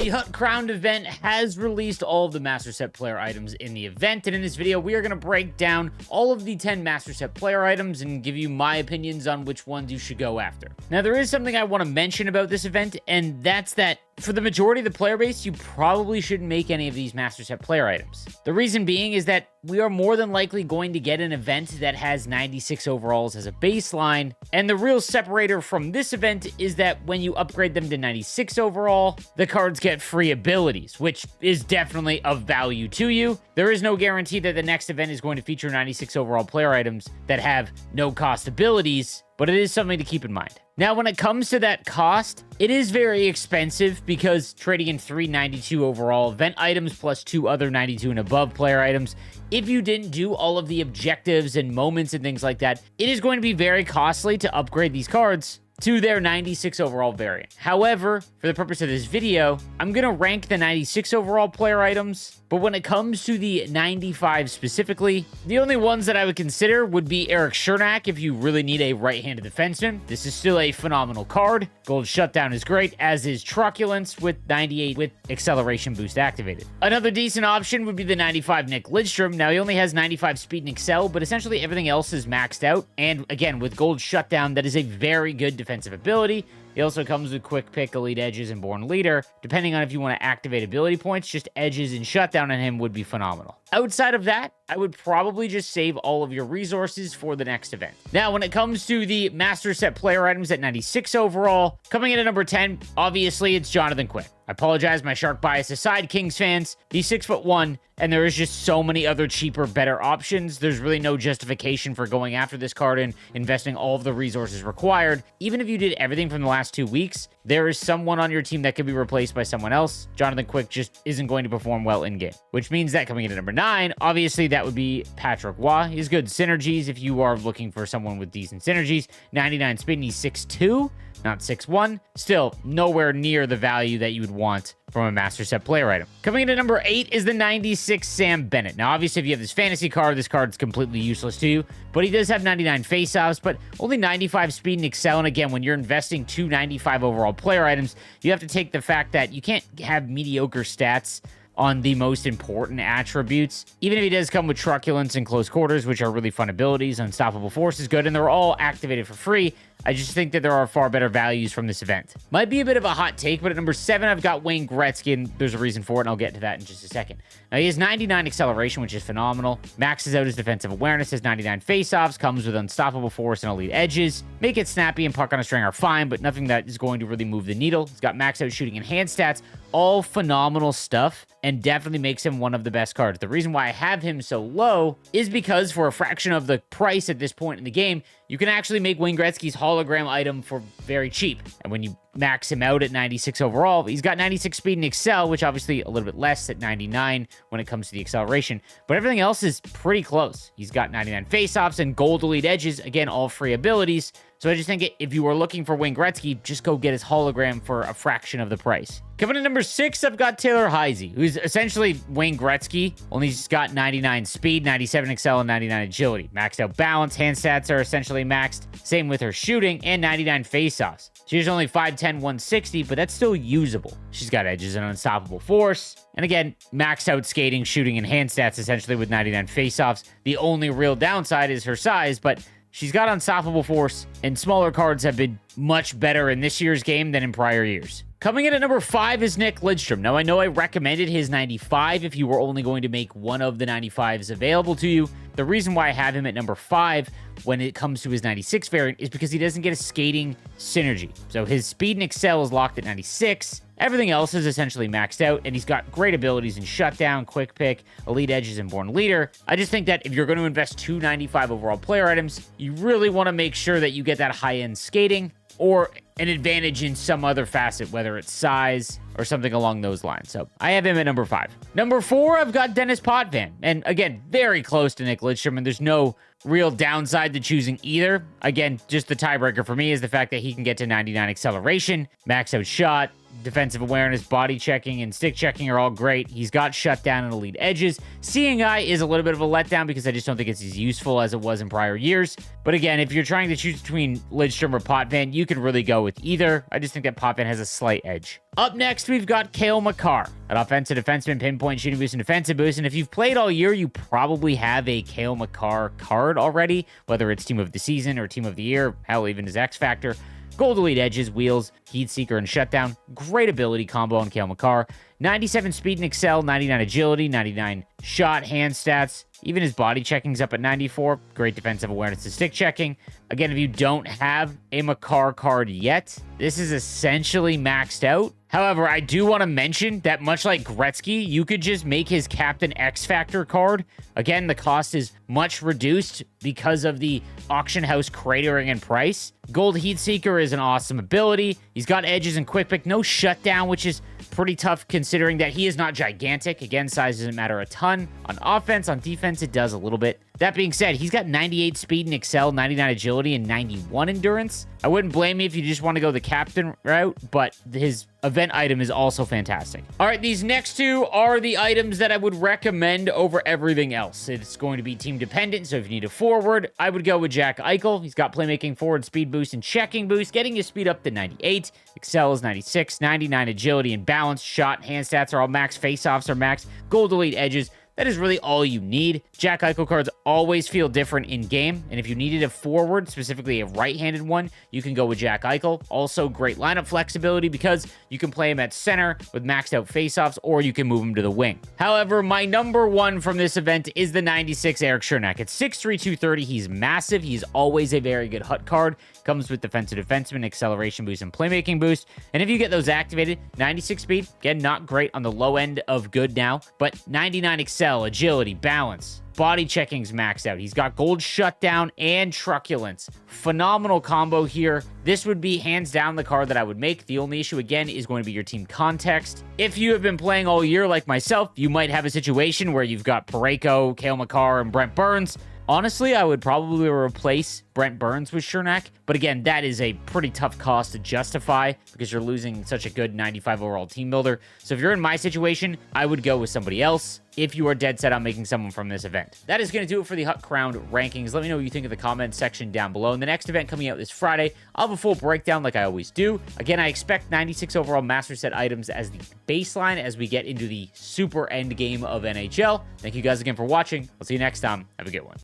the Hut Crowned event has released all of the Master Set player items in the event, and in this video, we are going to break down all of the 10 Master Set player items and give you my opinions on which ones you should go after. Now, there is something I want to mention about this event, and that's that for the majority of the player base, you probably shouldn't make any of these Master Set player items. The reason being is that we are more than likely going to get an event that has 96 overalls as a baseline, and the real separator from this event is that when you upgrade them to 96 overall, the cards get free abilities, which is definitely of value to you. There is no guarantee that the next event is going to feature 96 overall player items that have no cost abilities, but it is something to keep in mind. Now, when it comes to that cost, it is very expensive because trading in 392 overall event items plus 2 other 92 and above player items, if you didn't do all of the objectives and moments and things like that, it is going to be very costly to upgrade these cards to their 96 overall variant. However, for the purpose of this video, I'm going to rank the 96 overall player items, but when it comes to the 95 specifically, the only ones that I would consider would be Eric Chernak if you really need a right-handed defenseman. This is still a phenomenal card. Gold Shutdown is great, as is Truculence with 98 with acceleration boost activated. Another decent option would be the 95 Nick Lidstrom. Now, he only has 95 speed and excel, but essentially everything else is maxed out. And again, with Gold Shutdown, that is a very good defensive ability. He also comes with Quick Pick, Elite Edges, and Born Leader. Depending on if you want to activate ability points, just Edges and Shutdown on him would be phenomenal. Outside of that, I would probably just save all of your resources for the next event. Now, when it comes to the Master Set player items at 96 overall, coming in at number 10, obviously it's Jonathan Quick. I apologize, my shark bias aside, Kings fans. He's 6'1", and there is just so many other cheaper, better options. There's really no justification for going after this card and investing all of the resources required. Even if you did everything from the last 2 weeks, there is someone on your team that could be replaced by someone else. Jonathan Quick just isn't going to perform well in-game, which means that coming in at number 9, obviously that would be Patrick Waugh. He's good synergies if you are looking for someone with decent synergies. 99 speed, and he's 6'2", not 6'1". Still, nowhere near the value that you would want from a Master Set player item. Coming in at number 8 is the 96 Sam Bennett. Now, obviously, if you have this fantasy card, this card's completely useless to you, but he does have 99 face-offs, but only 95 speed and excel. And again, when you're investing 295 overall player items, you have to take the fact that you can't have mediocre stats on the most important attributes. Even if he does come with Truculence and Close Quarters, which are really fun abilities, Unstoppable Force is good, and they're all activated for free, I just think that there are far better values from this event. Might be a bit of a hot take, but at number 7, I've got Wayne Gretzky, and there's a reason for it, and I'll get to that in just a second. Now, he has 99 acceleration, which is phenomenal. Maxes out his defensive awareness, has 99 face-offs, comes with Unstoppable Force and Elite Edges. Make it snappy and puck on a string are fine, but nothing that is going to really move the needle. He's got maxed out shooting and hand stats, all phenomenal stuff, and definitely makes him one of the best cards. The reason why I have him so low is because for a fraction of the price at this point in the game, you can actually make Wayne Gretzky's hologram item for very cheap. And when you max him out at 96 overall, he's got 96 speed and excel, which obviously a little bit less at 99 when it comes to the acceleration, but everything else is pretty close. He's got 99 face-offs and gold elite edges, again, all free abilities. So I just think if you are looking for Wayne Gretzky, just go get his hologram for a fraction of the price. Coming in number 6, I've got Taylor Heisey, who's essentially Wayne Gretzky, only he's got 99 speed, 97 excel, and 99 agility. Maxed out balance, hand stats are essentially maxed. Same with her shooting, and 99 face-offs. She's only 5'10", 160, but that's still usable. She's got edges and Unstoppable Force. And again, maxed out skating, shooting, and hand stats essentially with 99 face-offs. The only real downside is her size, but she's got Unstoppable Force, and smaller cards have been much better in this year's game than in prior years. Coming in at number 5 is Nick Lidstrom. Now, I know I recommended his 95 if you were only going to make one of the 95s available to you. The reason why I have him at number 5 when it comes to his 96 variant is because he doesn't get a skating synergy. So his speed and excel is locked at 96. Everything else is essentially maxed out, and he's got great abilities in Shutdown, Quick Pick, Elite Edges, and Born Leader. I just think that if you're going to invest 295 overall player items, you really want to make sure that you get that high-end skating or an advantage in some other facet, whether it's size or something along those lines. So I have him at number 5. Number 4, I've got Dennis Potvin. And again, very close to Nick Lidstrom, and there's no real downside to choosing either. Again, just the tiebreaker for me is the fact that he can get to 99 acceleration, max out shot, defensive awareness, body checking, and stick checking are all great. He's got shutdown and elite edges. Seeing eye is a little bit of a letdown because I just don't think it's as useful as it was in prior years. But again, if you're trying to choose between Lidstrom or Potvin, you can really go with either. I just think that Potvin has a slight edge. Up next, we've got Cale Makar, an offensive defenseman, pinpoint, shooting boost, and defensive boost. And if you've played all year, you probably have a Cale Makar card already, whether it's Team of the Season or Team of the Year, hell, even his X Factor. Gold elite edges, wheels, heat seeker, and shutdown. Great ability combo on Cale Makar. 97 speed and excel, 99 agility, 99 shot, hand stats. Even his body checking's up at 94. Great defensive awareness and stick checking. Again, if you don't have a Makar card yet, this is essentially maxed out. However, I do want to mention that much like Gretzky, you could just make his Captain X Factor card. Again, the cost is much reduced because of the auction house cratering in price. Gold Heat Seeker is an awesome ability. He's got edges and quick pick, no shutdown, which is pretty tough considering that he is not gigantic. Again, size doesn't matter a ton. On offense, on defense, it does a little bit. That being said, he's got 98 speed and excel, 99 agility, and 91 endurance. I wouldn't blame you if you just want to go the captain route, but his event item is also fantastic. All right, these next two are the items that I would recommend over everything else. It's going to be team dependent, so if you need a forward, I would go with Jack Eichel. He's got playmaking, forward speed boost, and checking boost, getting his speed up to 98. Excel is 96, 99 agility and balance. Shot, hand stats are all max. Face-offs are max. Gold elite edges. That is really all you need. Jack Eichel cards always feel different in game, and if you needed a forward, specifically a right-handed one, you can go with Jack Eichel. Also, great lineup flexibility because you can play him at center with maxed out faceoffs, or you can move him to the wing. However, my number one from this event is the 96 Erik Cernak. At 6'3", 230, he's massive. He's always a very good HUT card. Comes with defensive defenseman, acceleration boost, and playmaking boost. And if you get those activated, 96 speed, again, not great on the low end of good now, but 99 excel, agility, balance. Body checking's maxed out. He's got gold shutdown and truculence. Phenomenal combo here. This would be hands down the card that I would make. The only issue, again, is going to be your team context. If you have been playing all year like myself, you might have a situation where you've got Parayko, Cale Makar, and Brent Burns. Honestly, I would probably replace Brent Burns with Cernak, but again, that is a pretty tough cost to justify because you're losing such a good 95 overall team builder. So if you're in my situation, I would go with somebody else if you are dead set on making someone from this event. That is going to do it for the HUT Crowned rankings. Let me know what you think in the comments section down below. In the next event coming out this Friday, I'll have a full breakdown like I always do. Again, I expect 96 overall Master Set items as the baseline as we get into the super end game of NHL. Thank you guys again for watching. I'll see you next time. Have a good one.